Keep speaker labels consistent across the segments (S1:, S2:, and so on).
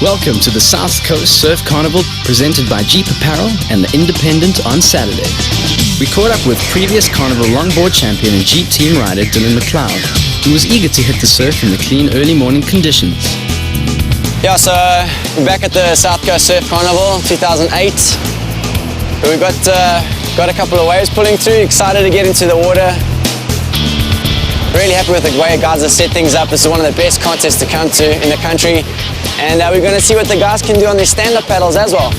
S1: Welcome to the South Coast Surf Carnival presented by Jeep Apparel and the Independent on Saturday. We caught up with previous Carnival longboard champion and Jeep team rider Dylan McLeod, who was eager to hit the surf in the clean early morning conditions.
S2: Yeah, so we're back at the South Coast Surf Carnival 2008. We've got a couple of waves pulling through, excited to get into the water. Really happy with the way guys have set things up. This is one of the best contests to come to in the country. And we're going to see what the guys can do on their stand-up paddles as well.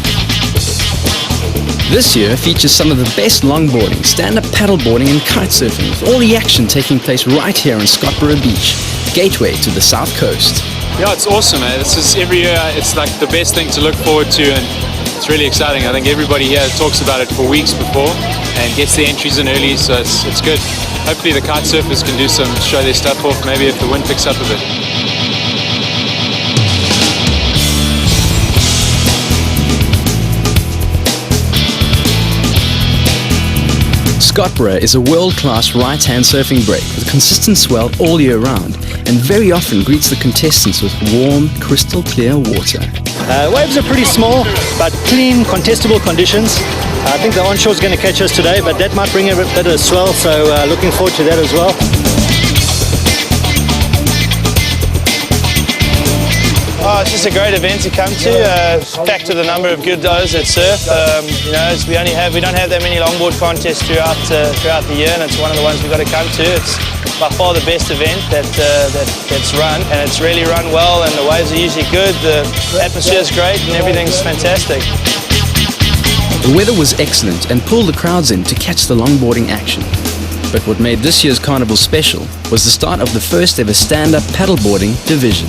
S1: This year features some of the best longboarding, stand-up paddleboarding and kite surfing, with all the action taking place right here on Scottsboro Beach, gateway to the South Coast.
S3: Yeah, it's awesome, man. This is every year, it's like the best thing to look forward to, and it's really exciting. I think everybody here talks about it for weeks before and gets the entries in early, so it's good. Hopefully the kite surfers can show their stuff off, maybe if the wind picks up a bit.
S1: Scottsboro is a world-class right-hand surfing break with consistent swell all year round and very often greets the contestants with warm, crystal clear water.
S4: Waves are pretty small, but clean, contestable conditions. I think the onshore is going to catch us today, but that might bring a bit of swell, so looking forward to that as well.
S5: Oh, it's just a great event to come to. Packed with a number of good guys that surf. We don't have that many longboard contests throughout the year, and it's one of the ones we've got to come to. It's by far the best event that's run, and it's really run well, and the waves are usually good. The atmosphere is great, and everything's fantastic.
S1: The weather was excellent and pulled the crowds in to catch the longboarding action. But what made this year's carnival special was the start of the first ever stand-up paddleboarding division.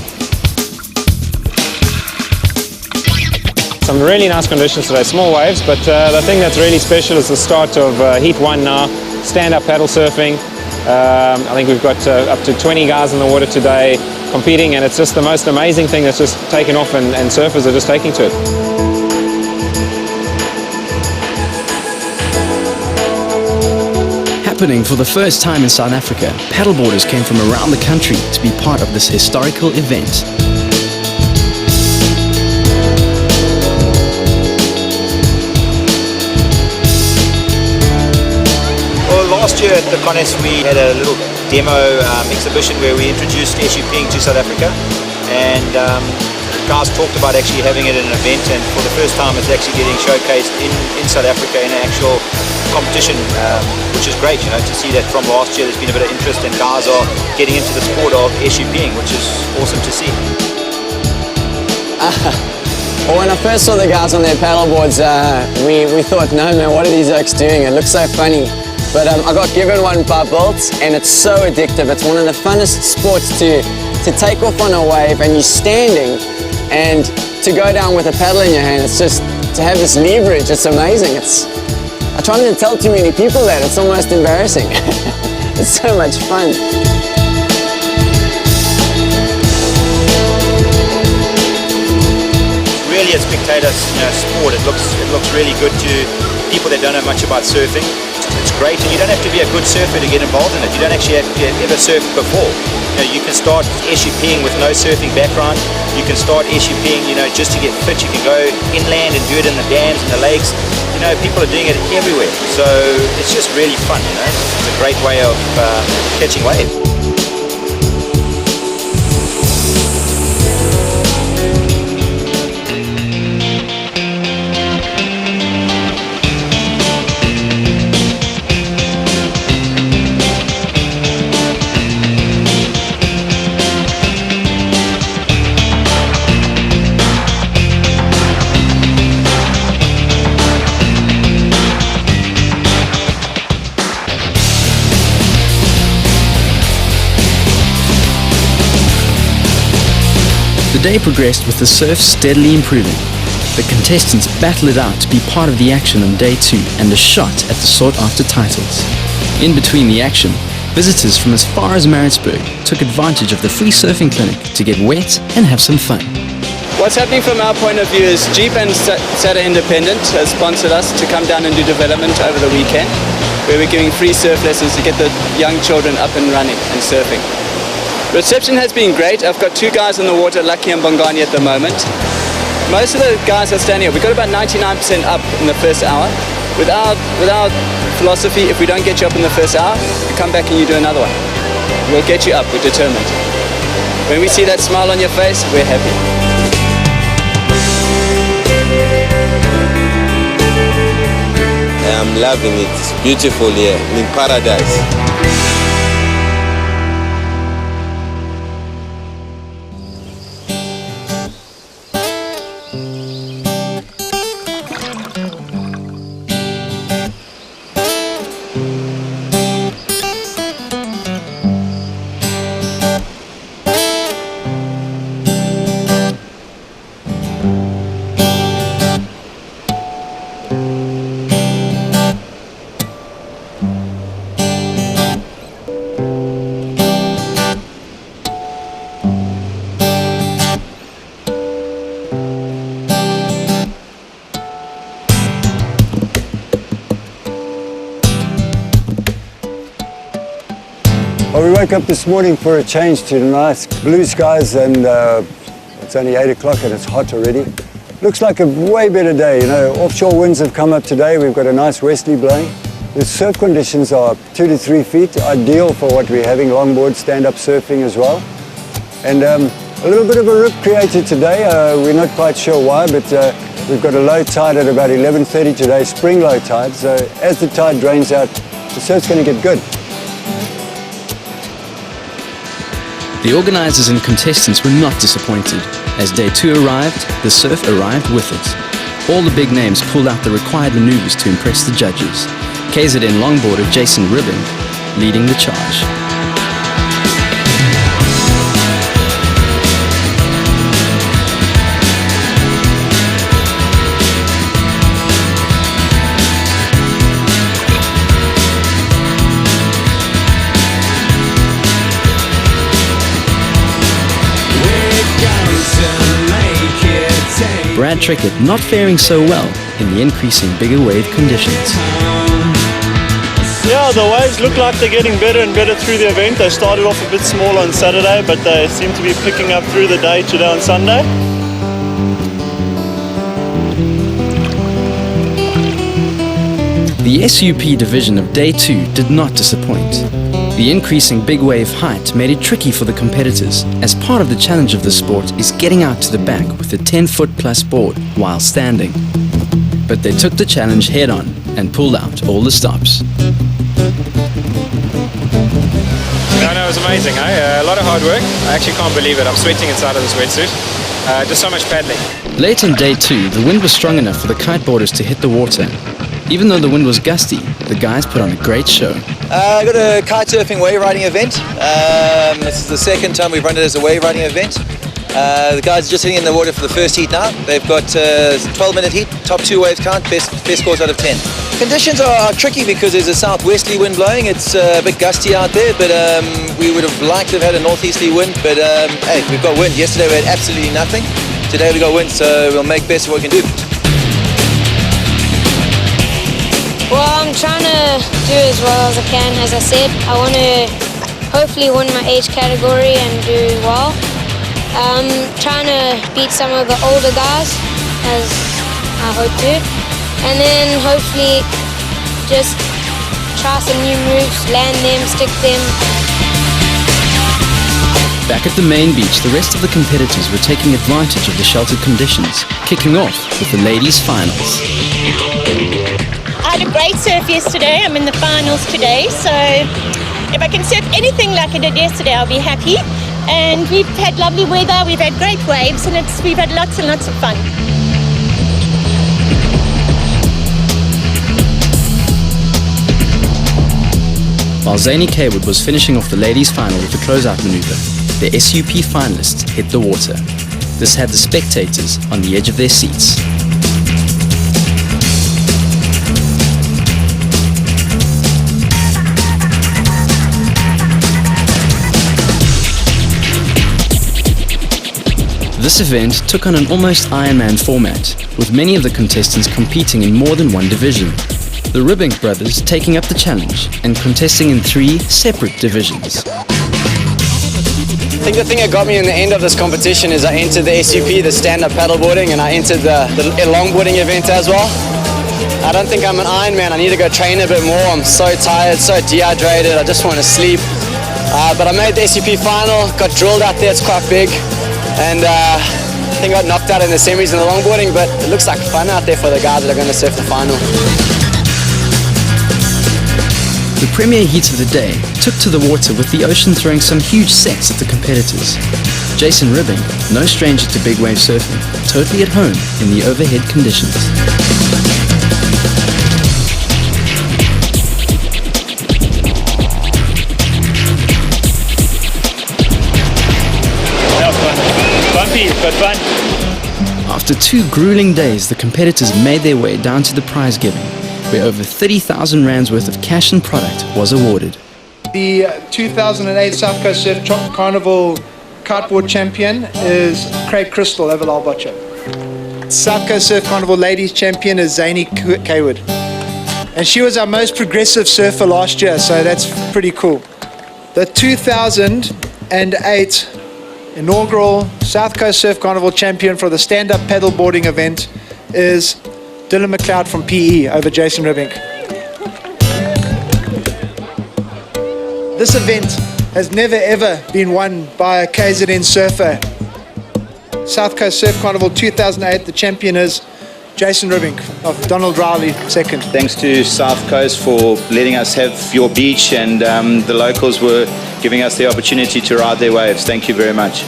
S6: Some really nice conditions today, small waves, but the thing that's really special is the start of Heat 1 now, stand-up paddle surfing. I think we've got up to 20 guys in the water today competing, and it's just the most amazing thing that's just taken off, and surfers are just taking to it.
S1: Happening for the first time in South Africa, paddleboarders came from around the country to be part of this historical event.
S7: Last year at the Connes we had a little demo exhibition where we introduced SUPing to South Africa, and guys talked about actually having it at an event, and for the first time it's actually getting showcased in South Africa in an actual competition, which is great, to see that from last year there's been a bit of interest and guys are getting into the sport of SUPing, which is awesome to see.
S2: Well, when I first saw the guys on their paddleboards, we thought, no man, what are these oaks doing? It looks so funny. But I got given one by Bolt, and it's so addictive. It's one of the funnest sports to take off on a wave, and you're standing, and to go down with a paddle in your hand, it's just, to have this leverage, it's amazing. I try not to tell too many people that, it's almost embarrassing. It's so much fun.
S7: Really a spectator sport. It looks really good to people that don't know much about surfing. It's great, and you don't have to be a good surfer to get involved in it. You don't actually have to ever surfed before. You can start SUPing with no surfing background. You can start SUPing, just to get fit. You can go inland and do it in the dams and the lakes. People are doing it everywhere. So it's just really fun. It's a great way of catching waves.
S1: The day progressed with the surf steadily improving. The contestants battled it out to be part of the action on day 2 and a shot at the sought-after titles. In between the action, visitors from as far as Maritzburg took advantage of the free surfing clinic to get wet and have some fun.
S8: What's happening from our point of view is Jeep and Saturday Independent has sponsored us to come down and do development over the weekend, where we're giving free surf lessons to get the young children up and running and surfing. Reception has been great. I've got 2 guys on the water, Lucky and Bongani at the moment. most of the guys that stand here, we got about 99% up in the first hour. With our philosophy, if we don't get you up in the first hour, you come back and you do another one. We'll get you up, we're determined. When we see that smile on your face, we're happy.
S9: I'm loving it. It's beautiful here. I'm in paradise.
S10: Well, we woke up this morning for a change to nice blue skies, and it's only 8 o'clock and it's hot already. Looks like a way better day. You know, offshore winds have come up today. We've got a nice westerly blowing. The surf conditions are 2 to 3 feet, ideal for what we're having, longboard, stand-up surfing as well. And a little bit of a rip created today. We're not quite sure why, but we've got a low tide at about 11:30 today, spring low tide. So as the tide drains out, the surf's going to get good.
S1: The organisers and contestants were not disappointed. As day 2 arrived, the surf arrived with it. All the big names pulled out the required manoeuvres to impress the judges. KZN longboarder Jason Ribbing leading the charge. Brad Trickett not faring so well in the increasing bigger wave conditions.
S4: Yeah, the waves look like they're getting better and better through the event. They started off a bit small on Saturday, but they seem to be picking up through the day today on Sunday.
S1: The SUP division of day 2 did not disappoint. The increasing big wave height made it tricky for the competitors, as part of the challenge of the sport is getting out to the back with a 10-foot plus board while standing. But they took the challenge head on and pulled out all the stops.
S6: No, it was amazing, eh? A lot of hard work. I actually can't believe it. I'm sweating inside of this wetsuit. Just so much paddling.
S1: Late in day 2, the wind was strong enough for the kiteboarders to hit the water. Even though the wind was gusty, the guys put on a great show.
S7: I got a kite surfing wave riding event. This is the second time we've run it as a wave riding event. The guys are just hitting in the water for the first heat now. They've got 12-minute heat, top 2 waves count, best scores out of 10. Conditions are tricky because there's a southwesterly wind blowing. It's a bit gusty out there, but we would have liked to have had a northeasterly wind. But hey, we've got wind. Yesterday we had absolutely nothing. Today we got wind, so we'll make best of what we can do.
S11: Well, I'm trying to do as well as I can. As I said, I want to hopefully win my age category and do well. Trying to beat some of the older guys, as I hope to. And then hopefully just try some new moves, land them, stick them.
S1: Back at the main beach, the rest of the competitors were taking advantage of the sheltered conditions, kicking off with the ladies' finals.
S12: I had a great surf yesterday. I'm in the finals today, so if I can surf anything like I did yesterday, I'll be happy. And we've had lovely weather, we've had great waves, and we've had lots and lots of fun.
S1: While Zany Kaywood was finishing off the ladies' final with a closeout maneuver, the SUP finalists hit the water. This had the spectators on the edge of their seats. This event took on an almost Ironman format, with many of the contestants competing in more than one division. The Ribbing brothers taking up the challenge and contesting in 3 separate divisions.
S2: I think the thing that got me in the end of this competition is I entered the SUP, the stand-up paddleboarding, and I entered the longboarding event as well. I don't think I'm an Ironman. I need to go train a bit more. I'm so tired, so dehydrated. I just want to sleep. But I made the SUP final, got drilled out there. It's quite big. And I think I got knocked out in the semis in the longboarding, but it looks like fun out there for the guys that are going to surf the final.
S1: The premier heat of the day took to the water with the ocean throwing some huge sets at the competitors. Jason Ribbing, no stranger to big wave surfing, totally at home in the overhead conditions.
S5: Bumpy, but fun.
S1: After 2 grueling days, the competitors made their way down to the prize giving, where over 30,000 rands worth of cash and product was awarded.
S13: The 2008 South Coast Surf Carnival Kiteboard champion is Craig Crystal over Lalbocha. South Coast Surf Carnival Ladies champion is Zany Kaywood. And she was our most progressive surfer last year, so that's pretty cool. The 2008 inaugural South Coast Surf Carnival champion for the stand-up paddleboarding event is Dylan McLeod from PE over Jason Ribbing. This event has never ever been won by a KZN surfer. South Coast Surf Carnival 2008, the champion is Jason Ribbing of Donald Rowley, second.
S7: Thanks to South Coast for letting us have your beach, and the locals were giving us the opportunity to ride their waves. Thank you very much.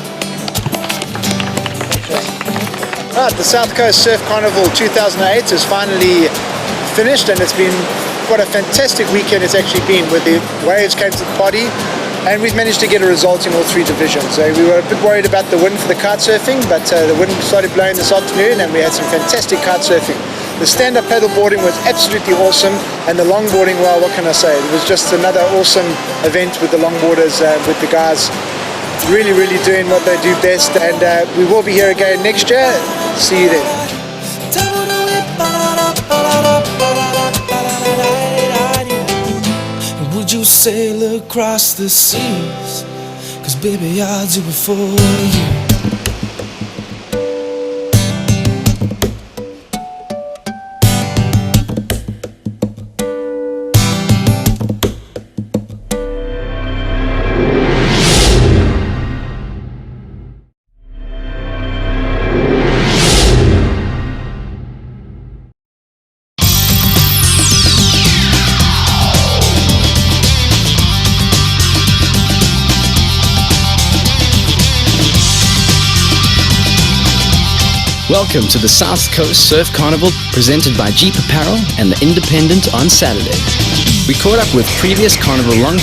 S13: Right, the South Coast Surf Carnival 2008 is finally finished, and it's been what a fantastic weekend it's actually been, where the waves came to the party, and we've managed to get a result in all 3 divisions. We were a bit worried about the wind for the kite surfing, but the wind started blowing this afternoon and we had some fantastic kite surfing. The stand-up paddleboarding was absolutely awesome, and the longboarding, well, what can I say? It was just another awesome event with the longboarders, with the guys really, really doing what they do best, and we will be here again next year. See you then.
S14: Would you sail across the seas? 'Cause baby, I'll do it for you.
S1: Welcome to the South Coast Surf Carnival, presented by Jeep Apparel and The Independent on Saturday. We caught up with previous Carnival long